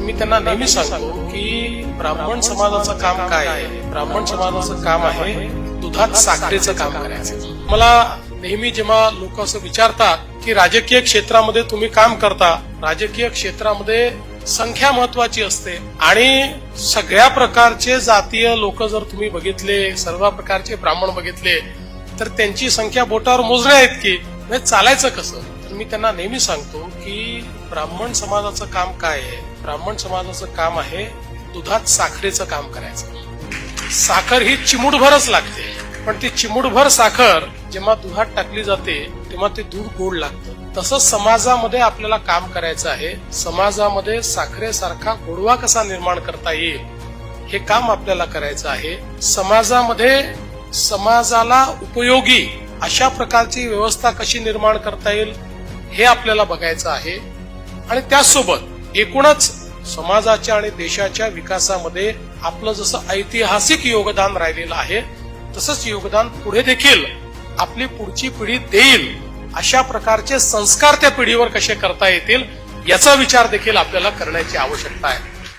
मी त्यांना नेहमी सांगतो की ब्राह्मण समाजाचं काम काय आहे. ब्राह्मण समाजाचं काम आहे दुधात साखरेचं काम करायचं. मला नेहमी जेव्हा लोक असं विचारतात की राजकीय क्षेत्रामध्ये तुम्ही काम करता, राजकीय क्षेत्रामध्ये संख्या महत्वाची असते आणि सगळ्या प्रकारचे जातीय लोक जर तुम्ही बघितले, सर्व प्रकारचे ब्राह्मण बघितले तर त्यांची संख्या बोटावर मोजण्या इतकी, म्हणजे चालायचं कसं. तर मी त्यांना नेहमी सांगतो की ब्राह्मण समाजाचं काम काय आहे. ब्राह्मण समाजाचं काम आहे दुधात साखरेचं काम करायचं. साखर ही चिमूटभरच लागते, पण ती चिमूटभर साखर जेव्हा दुधात टाकली जाते तेव्हा ते दूध गोड लागतं. तसंच समाजामध्ये आपल्याला काम करायचं आहे. समाजामध्ये साखरेसारखा गोडवा कसा निर्माण करता येईल हे काम आपल्याला करायचं आहे. समाजामध्ये समाजाला उपयोगी अशा प्रकारची व्यवस्था कशी निर्माण करता येईल हे आपल्याला बघायचं आहे. आणि त्याचसोबत एकूणच समाजाच्या आणि देशाच्या विकासामध्ये आपलं जसं ऐतिहासिक योगदान राहिलेलं आहे तसंच योगदान पुढे देखील आपली पुढची पिढी देईल अशा प्रकारचे संस्कार त्या पिढीवर कसे करता येतील याचा विचार देखील आपल्याला करण्याची आवश्यकता आहे.